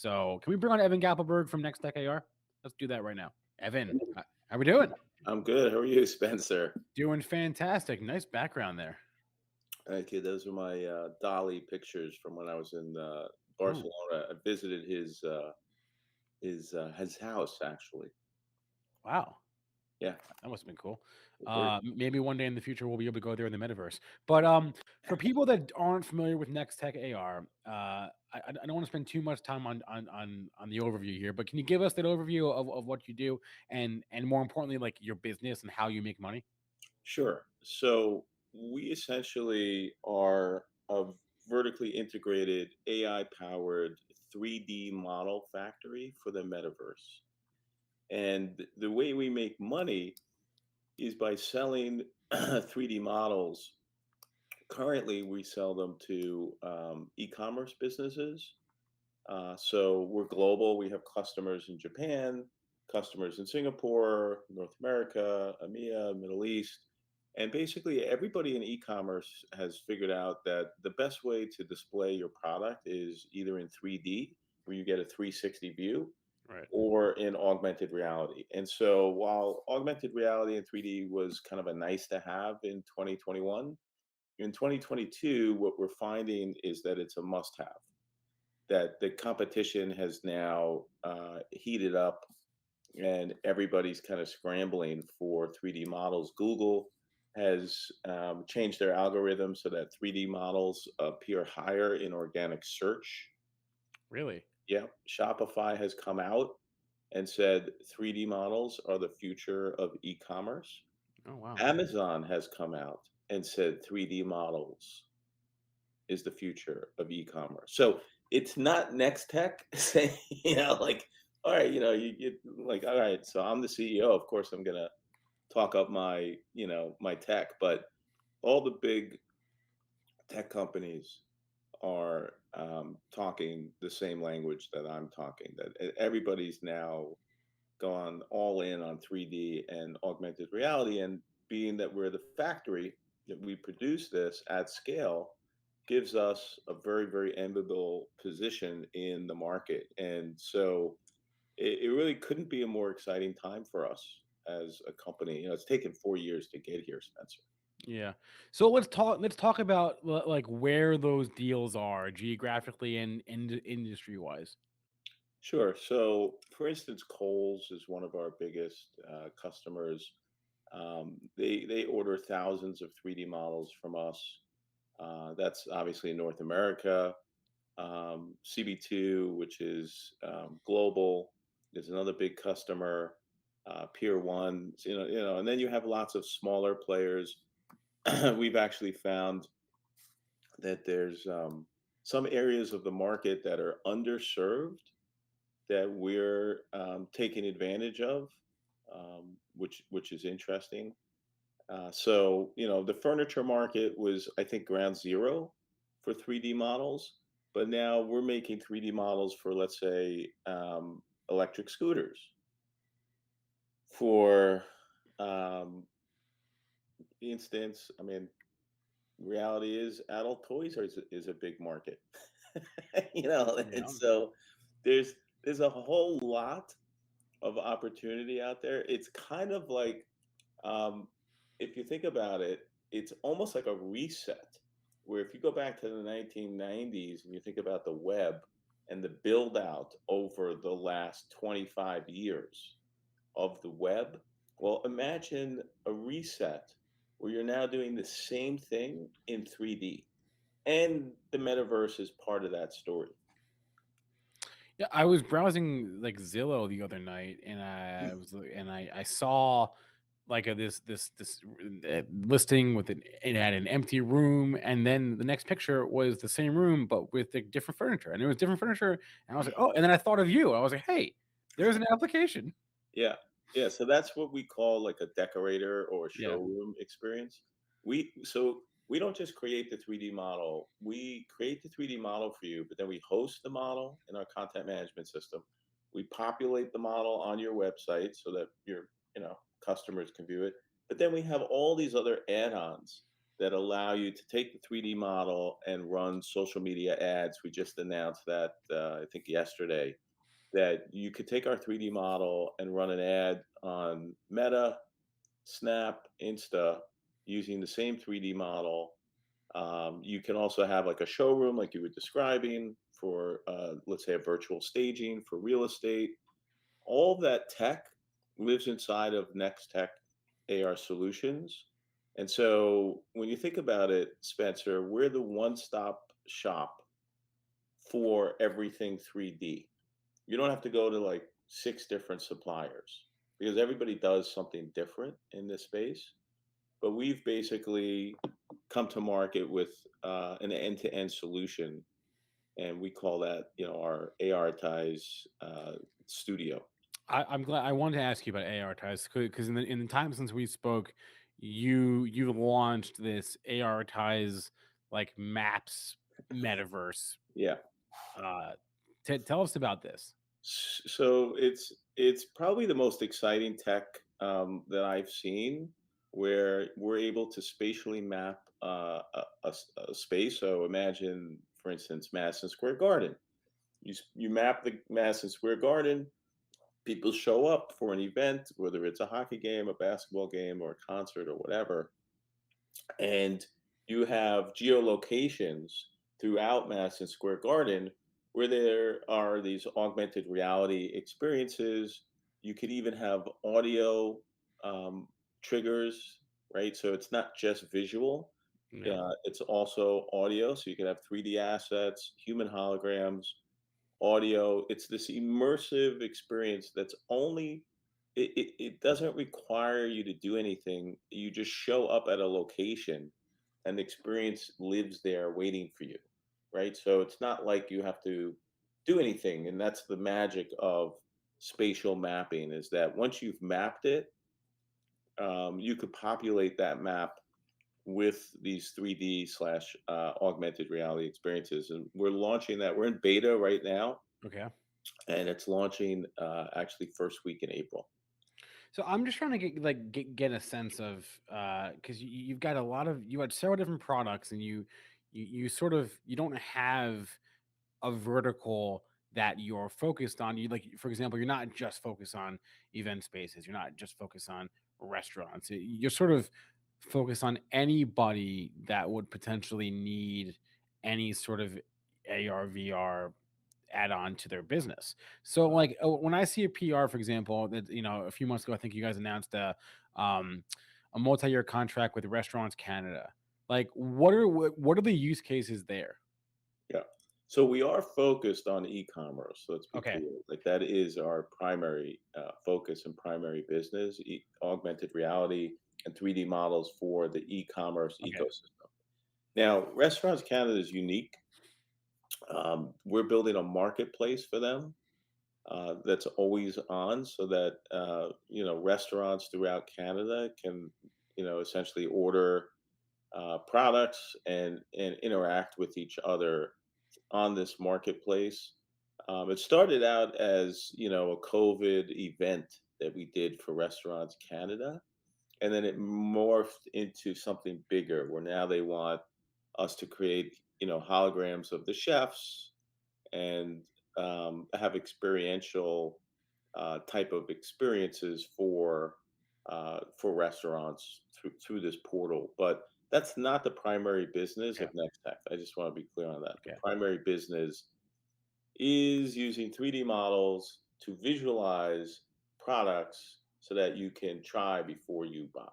So can we bring on Evan Gappelberg from Nextech AR? Let's do that right now. Evan, how we doing? I'm good. How are you, Spencer? Doing fantastic. Nice background there. Thank you. Those are my Dolly pictures from when I was in Ooh, Barcelona. I visited his house actually. wow. Yeah, That must have been cool. we're Maybe one day in the future we'll be able to go there in the metaverse. But for people that aren't familiar with Nextech AR, I don't want to spend too much time on the overview here. But can you give us that overview of what you do and more importantly, like your business and how you make money? sure. So we essentially are a vertically integrated AI powered 3D model factory for the metaverse. And the way we make money is by selling 3D models. Currently, we sell them to e-commerce businesses. So we're global. We have customers in Japan, customers in Singapore, North America, EMEA, Middle East. And basically, everybody in e-commerce has figured out that the best way to display your product is either in 3D, where you get a 360 view, Right. or in augmented reality. And so while augmented reality and 3D was kind of a nice to have in 2021, in 2022, what we're finding is that it's a must have, that the competition has now heated up and everybody's kind of scrambling for 3D models. Google has changed their algorithm so that 3D models appear higher in organic search. Really? Yeah, Shopify has come out and said 3D models are the future of e-commerce. Oh wow. Amazon has come out and said 3D models is the future of e-commerce. So it's not Next Tech saying, like, all right, you get like, all right, so I'm the CEO. Of course, I'm gonna talk up my tech, but all the big tech companies are talking the same language that I'm talking. That everybody's now gone all in on 3D and augmented reality, and being that we're the factory that we produce this at scale gives us a very, very enviable position in the market. And so it really couldn't be a more exciting time for us as a company. It's taken 4 years to get here, Spencer. Yeah. So let's talk about like where those deals are geographically and industry wise. Sure. So, for instance, Kohl's is one of our biggest customers. They order thousands of 3D models from us. That's obviously in North America. CB2, which is global, is another big customer. Pier One, and then you have lots of smaller players. We've actually found that there's some areas of the market that are underserved that we're taking advantage of, which is interesting. So, the furniture market was, I think, ground zero for 3D models, but now we're making 3D models for, let's say, electric scooters. For instance, I mean, reality is adult toys is a big market, and Yeah. so there's a whole lot of opportunity out there. It's kind of like, um, if you think about it, it's almost like a reset. Where if you go back to the 1990s and you think about the web and the build out over the last 25 years of the web, well, imagine a reset where you're now doing the same thing in 3D. And the metaverse is part of that story. Yeah, I was browsing like Zillow the other night, and I saw like this listing with it had an empty room, and then the next picture was the same room but with the different furniture, and it was different furniture, and I was like, oh, and then I thought of you. I was like, hey, there's an application. Yeah. Yeah, so that's what we call like a decorator or Yeah. showroom experience. We don't just create the 3D model. We create the 3D model for you, but then we host the model in our content management system. We populate the model on your website so that your, customers can view it. But then we have all these other add-ons that allow you to take the 3D model and run social media ads. We just announced that, I think yesterday, that you could take our 3D model and run an ad on Meta, Snap, Insta using the same 3D model. You can also have like a showroom, like you were describing, for let's say a virtual staging for real estate. All that tech lives inside of Nextech AR Solutions. And so when you think about it, Spencer, we're the one stop shop for everything 3D. You don't have to go to like six different suppliers because everybody does something different in this space. But we've basically come to market with an end-to-end solution, and we call that, our ARitize Studio. I'm glad. I wanted to ask you about AR ties because in the time since we spoke, you launched this AR ties like maps metaverse. Yeah. Uh, tell us about this. So it's probably the most exciting tech that I've seen, where we're able to spatially map a space. So imagine, for instance, Madison Square Garden. You map the Madison Square Garden. People show up for an event, whether it's a hockey game, a basketball game, or a concert, or whatever, and you have geolocations throughout Madison Square Garden where there are these augmented reality experiences. You could even have audio um, triggers, right? So it's not just visual, Yeah. it's also audio. So you can have 3D assets, human holograms, audio. It's this immersive experience that's only it doesn't require you to do anything. You just show up at a location and the experience lives there waiting for you. Right. So it's not like you have to do anything. And that's the magic of spatial mapping, is that once you've mapped it, you could populate that map with these 3D slash augmented reality experiences. And we're launching that. We're in beta right now, Okay. and it's launching actually first week in April. So I'm just trying to get a sense of because you've got a lot of you had several different products and you sort of you don't have a vertical that you're focused on. You like, for example, you're not just focused on event spaces. You're not just focused on restaurants. You're sort of focused on anybody that would potentially need any sort of AR VR add on to their business. So like when I see a PR, for example, that a few months ago, I think you guys announced um, a multi-year contract with Restaurants Canada. Like, what are the use cases there? Yeah. So we are focused on e-commerce. Let's be Okay. clear. Like that is our primary focus and primary business: augmented reality and 3D models for the e-commerce Okay. ecosystem. Now, Restaurants Canada is unique. We're building a marketplace for them that's always on, so that restaurants throughout Canada can essentially order products and interact with each other on this marketplace. It started out as a COVID event that we did for Restaurants Canada, and then it morphed into something bigger, where now they want us to create holograms of the chefs and have experiential type of experiences for restaurants through this portal. But that's not the primary business Okay. of Nextech. I just want to be clear on that. The Okay. primary business is using 3D models to visualize products so that you can try before you buy.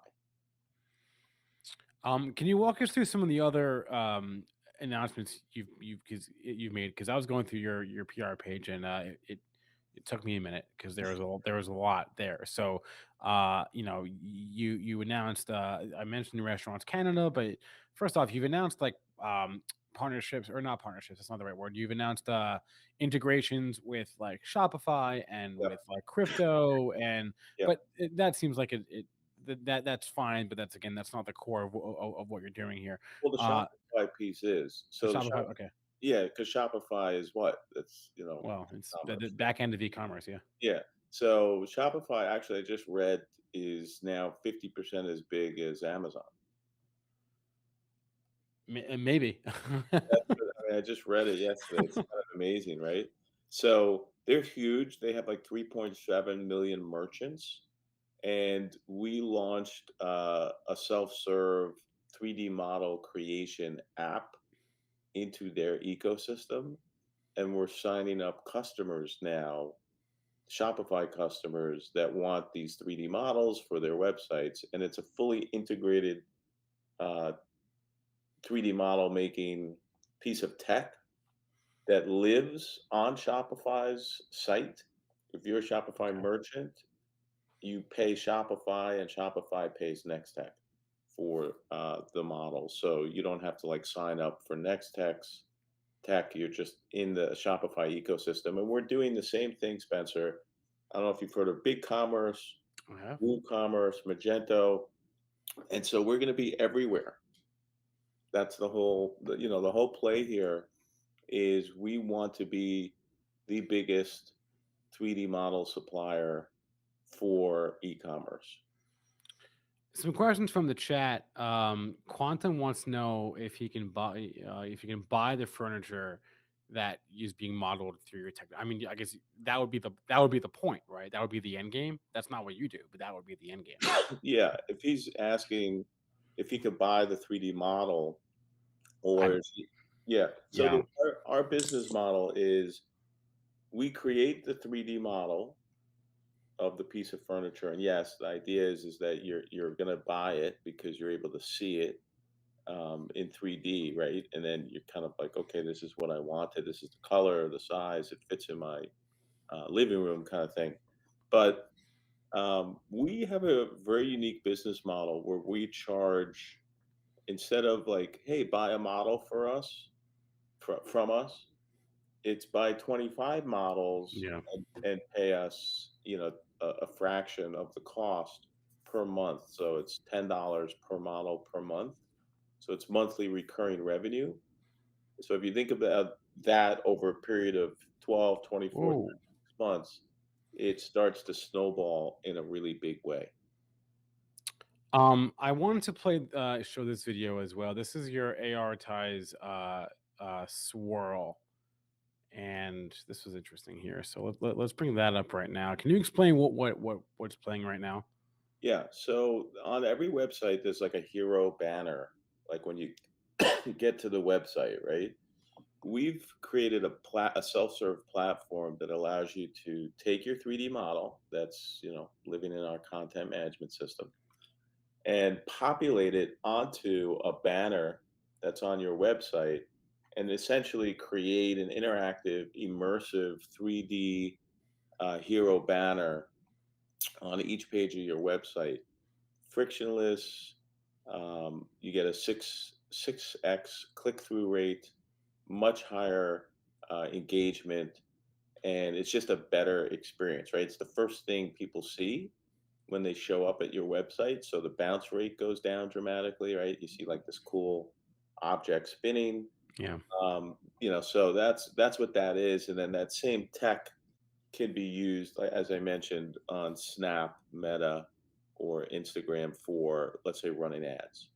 Can you walk us through some of the other announcements you've made? Because I was going through your PR page and it took me a minute because there was a lot there. So you announced I mentioned Restaurants Canada, but first off, you've announced like partnerships or not partnerships. That's not the right word. You've announced integrations with like Shopify and Yep. with like crypto and Yep. but that seems like it that's fine, but that's again, that's not the core of what you're doing here. Well, the Uh, Shopify piece is the so the Shopify, shop. okay. Yeah, because Shopify is what? That's Well, it's the e-commerce. back end of e-commerce, yeah. Yeah. So Shopify, actually, I just read, is now 50% as big as Amazon. Maybe. I mean, I just read it yesterday. It's kind of amazing, right? So they're huge. They have like 3.7 million merchants, and we launched a self-serve 3D model creation app into their ecosystem, and we're signing up customers now, Shopify customers that want these 3D models for their websites, and it's a fully integrated uh, 3D model making piece of tech that lives on Shopify's site. If you're a Shopify Okay. merchant, you pay Shopify and Shopify pays Nextech for the model. So you don't have to like sign up for Nextech's tech. You're just in the Shopify ecosystem. And we're doing the same thing, Spencer. I don't know if you've heard of BigCommerce, I have. WooCommerce, Magento. And so we're going to be everywhere. That's the whole play here is we want to be the biggest 3D model supplier for e-commerce. Some questions from the chat. Quantum wants to know if you can buy the furniture that is being modeled through your tech. I mean, I guess that would be the point, right? That would be the end game. That's not what you do, but that would be the end game. Yeah, if he's asking if he could buy the 3D model or I'm is he, yeah. So Yeah. our business model is we create the 3D model of the piece of furniture, and yes, the idea is that you're going to buy it because you're able to see it in 3D, right? And then you're kind of like, okay, this is what I wanted. This is the color, the size, it fits in my living room, kind of thing. But we have a very unique business model where we charge instead of like, hey, buy a model for us from us. It's buy 25 models Yeah. and pay us, a fraction of the cost per month. So it's $10 per model per month. So it's monthly recurring revenue. So if you think about that over a period of 12, 24, Whoa. 36 months, it starts to snowball in a really big way. I wanted to show this video as well. This is your AR ties swirl, and this was interesting here. So let's bring that up right now. Can you explain what's playing right now? Yeah. So on every website, there's like a hero banner, like when you get to the website, right? We've created a self-serve platform that allows you to take your 3D model that's, living in our content management system and populate it onto a banner that's on your website and essentially create an interactive, immersive 3D hero banner on each page of your website. Frictionless. You get a six x click through rate, much higher engagement, and it's just a better experience, right? It's the first thing people see when they show up at your website, so the bounce rate goes down dramatically, right? You see like this cool object spinning. Yeah. So that's what that is, and then that same tech can be used, like, as I mentioned, on Snap, Meta, or Instagram for, let's say, running ads.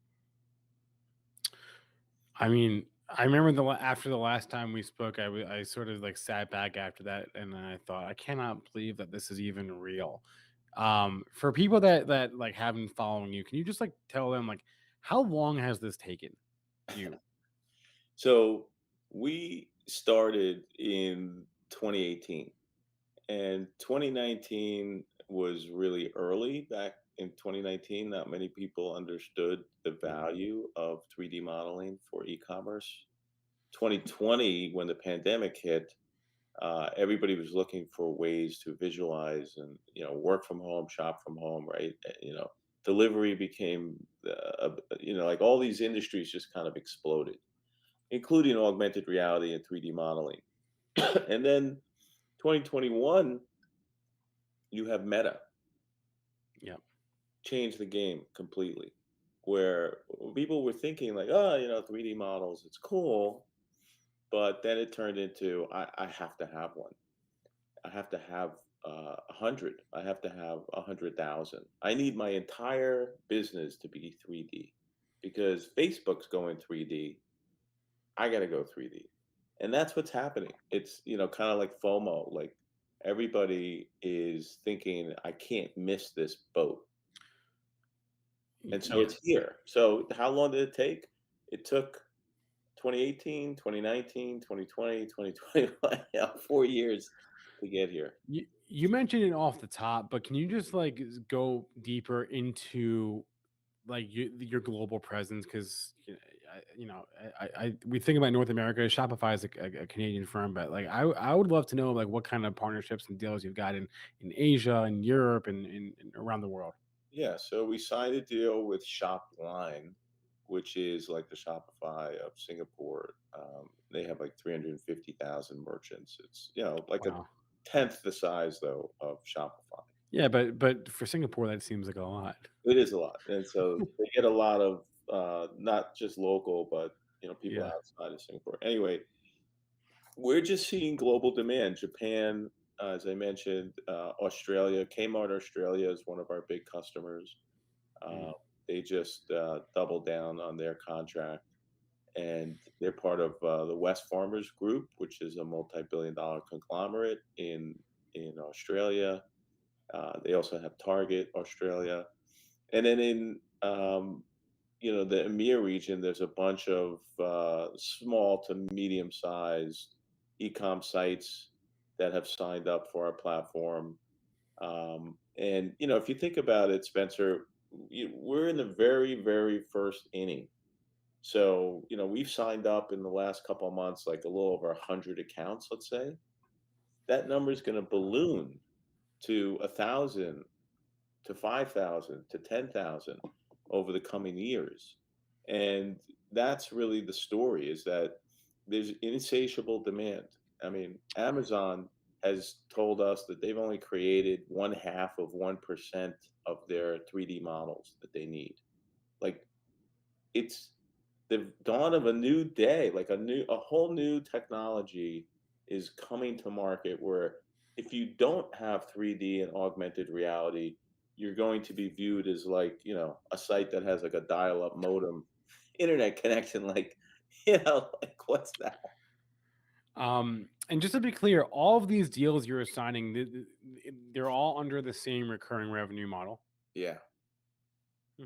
I mean, I remember after the last time we spoke, I sort of like sat back after that, and I thought, I cannot believe that this is even real. For people that like haven't been following you, can you just like tell them like how long has this taken you? So we started in 2018, and 2019 was really early. Back in 2019, not many people understood the Yeah. value of 3D modeling for e-commerce. 2020, when the pandemic hit, everybody was looking for ways to visualize and work from home, shop from home, right? Delivery became like all these industries just kind of exploded, including augmented reality and 3D modeling. And then 2021, you have Meta Yeah. change the game completely, where people were thinking like, oh, 3D models, it's cool, but then it turned into I have to have one. I have to have 100. I have to have 100,000. I need my entire business to be 3D because Facebook's going 3D. I got to go 3D. And that's what's happening. It's, kind of like FOMO. Like everybody is thinking, I can't miss this boat. And so Yeah. it's here. So how long did it take? It took 2018, 2019, 2020, 2021, 4 years to get here. You mentioned it off the top, but can you just like go deeper into like your global presence? Because we think about North America. Shopify is a Canadian firm, but like I would love to know like what kind of partnerships and deals you've got in Asia and Europe and around the world. Yeah, so we signed a deal with Shopline, which is like the Shopify of Singapore. They have like 350,000 merchants. It's, like a Wow. tenth the size though of Shopify. Yeah, but for Singapore, that seems like a lot. It is a lot. And so they get a lot of not just local, but people Yeah. outside of Singapore. Anyway, we're just seeing global demand. Japan, as I mentioned, Australia, Kmart Australia is one of our big customers. Uh, Mm, they just doubled down on their contract, and they're part of the West Farmers Group, which is a multi-billion-dollar conglomerate in Australia. They also have Target Australia, and then in the EMEA region, there's a bunch of small to medium-sized e-com sites that have signed up for our platform. And if you think about it, Spencer, we're in the very, very first inning. So we've signed up in the last couple of months, like a little over 100 accounts, let's say. That number is going to balloon to 1,000, to 5,000, to 10,000 over the coming years. And that's really the story, is that there's insatiable demand. I mean, Amazon has told us that they've only created 0.5% of their 3D models that they need. Like, it's the dawn of a new day, like a whole new technology is coming to market where if you don't have 3D and augmented reality, you're going to be viewed as like, a site that has like a dial-up modem internet connection, like, like what's that? and just to be clear, all of these deals you're assigning, they're all under the same recurring revenue model. Yeah. Hmm,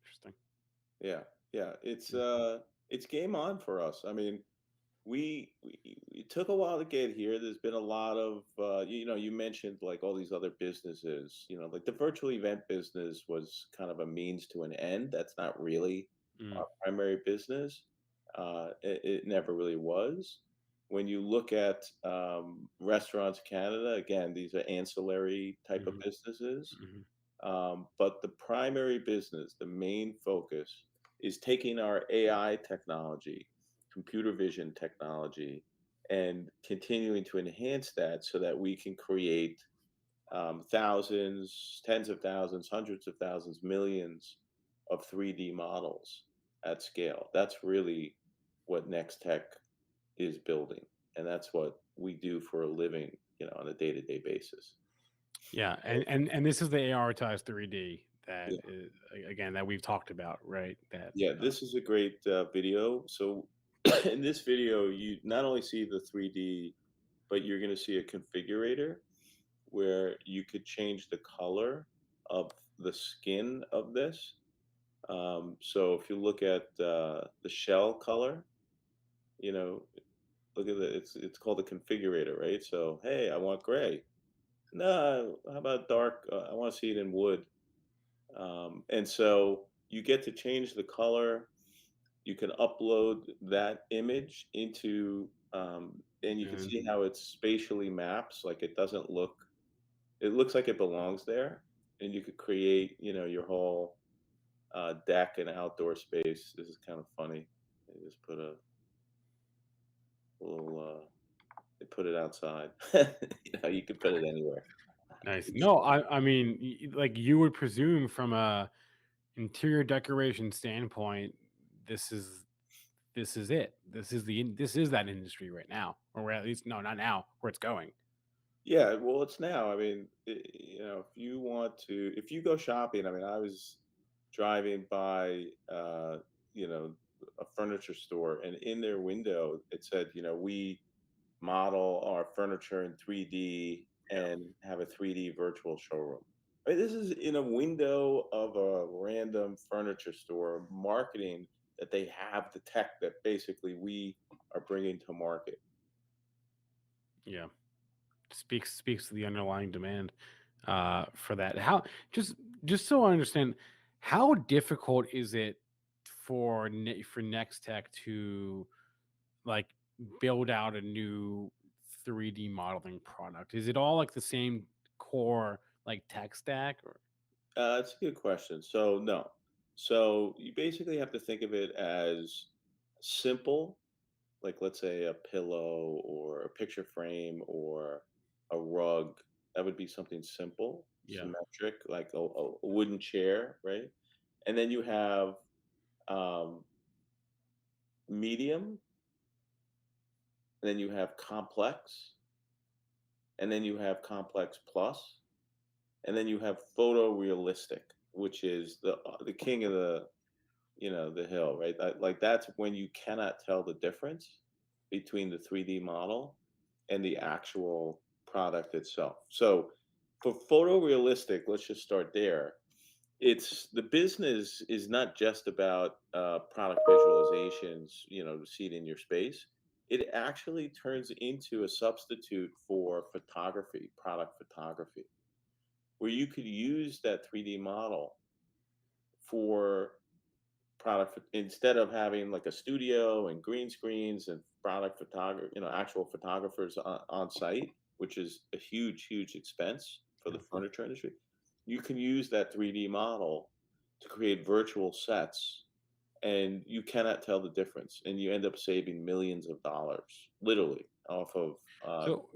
interesting. Yeah. Yeah. It's Yeah. it's game on for us. I mean, we it took a while to get here. There's been a lot of you mentioned like all these other businesses, like the virtual event business was kind of a means to an end. That's not really Mm, our primary business. It never really was. When you look at Restaurants Canada, again, these are ancillary type of mhm, businesses. mhm. But the primary business, the main focus, is taking our AI technology, computer vision technology, and continuing to enhance that so that we can create thousands, tens of thousands, hundreds of thousands, millions of 3D models at scale. That's really what Nextech is building. And that's what we do for a living, on a day to day basis. Yeah, and this is the ARtized 3D that Yeah. is again that we've talked about, right? That Yeah, this is a great video. So in this video, you not only see the 3D, but you're going to see a configurator where you could change the color of the skin of this. So if you look at the shell color, you know, look at it's called a configurator, right? So hey, I want gray. No, how about dark? I want to see it in wood. And so you get to change the color. You can upload that image into, and you can and see how it spatially maps. Like it looks like it belongs there, and you could create, your whole deck and outdoor space. This is kind of funny. They just put a little, they put it outside. You could put it anywhere. nice. No, I mean, like you would presume from a interior decoration standpoint, this is this is it. This is that industry right now, or at least no, not now, where it's going. Yeah, well, it's now. I mean, if you go shopping, I mean, I was driving by, you know, a furniture store, and in their window it said, we model our furniture in 3D and have a 3D virtual showroom. Right, this is in a window of a random furniture store marketing that they have the tech that basically we are bringing to market. Yeah. Speaks to the underlying demand for that. How just just so I understand, how difficult is it for Next Tech to like build out a new 3D modeling product? Is it all like the same core like tech stack or That's a good question. So no, so you basically have to think of it as simple, like let's say a pillow or a picture frame or a rug. That would be something simple, yeah, symmetric, like a wooden chair, right? And then you have um, medium, and then you have complex, and then you have complex plus, and then you have photorealistic, which is the king of the hill, right? Like that's when you cannot tell the difference between the 3D model and the actual product itself. So for photorealistic, let's just start there. It's the business is not just about product visualizations, to see it in your space. It actually turns into a substitute for photography, product photography, where you could use that 3D model for product instead of having like a studio and green screens and product photographer, actual photographers on site, which is a huge expense for the yeah. furniture industry. You can use that 3D model to create virtual sets, and you cannot tell the difference, and you end up saving millions of dollars, literally, off of So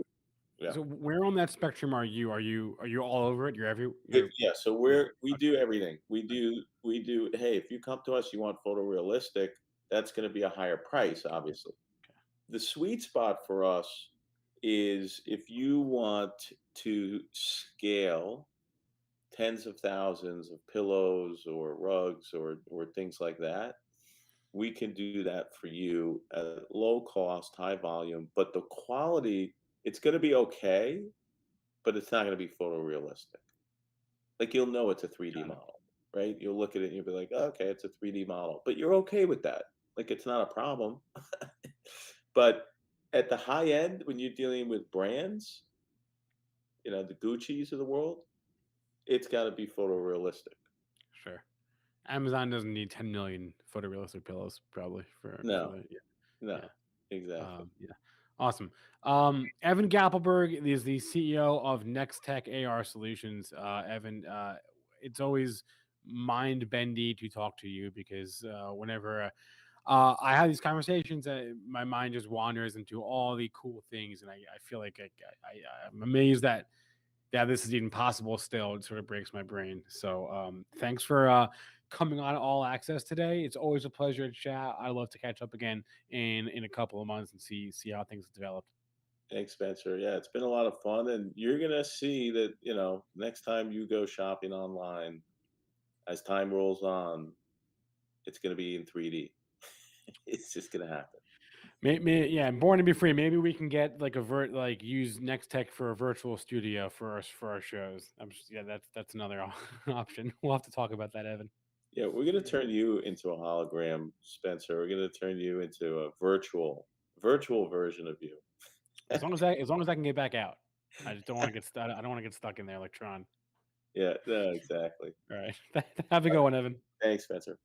yeah. so where on that spectrum are you? Are you all over it? You're every Yeah, so you're we okay. do everything. We do. Hey, if you come to us, you want photorealistic, that's going to be a higher price, Yeah, obviously. okay. The sweet spot for us is if you want to scale tens of thousands of pillows or rugs or things like that, we can do that for you at low cost, high volume, but the quality, it's going to be okay, but it's not going to be photorealistic. Like, you'll know it's a 3D Got it. model, right? You'll look at it and you'll be like, "Oh, okay, it's a 3D model," but you're okay with that. Like, it's not a problem. But at the high end, when you're dealing with brands, the Guccis of the world, it's gotta be photorealistic. Sure. Amazon doesn't need 10 million photorealistic pillows probably for No, the yeah. Yeah. no, exactly. Yeah. Awesome. Evan Gappelberg is the CEO of Nextech AR Solutions. Evan, it's always mind bendy to talk to you because whenever I have these conversations, my mind just wanders into all the cool things, and I feel like I'm amazed that this is even possible still. It sort of breaks my brain. So thanks for coming on All Access today. It's always a pleasure to chat. I love to catch up again in a couple of months and see how things have developed. Thanks, Spencer. Yeah, it's been a lot of fun, and you're gonna see that, next time you go shopping online, as time rolls on, it's gonna be in 3D. It's just gonna happen. Yeah, Born to be free. Maybe we can get like like use Next Tech for a virtual studio for our shows. Yeah, that's another option. We'll have to talk about that, Evan. Yeah, we're gonna turn you into a hologram, Spencer. We're gonna turn you into a virtual version of you. As long as I can get back out. I just don't want to get stuck. I don't want to get stuck in there like Tron. Yeah, no, exactly. All right. Have a good one, Evan. Thanks, Spencer.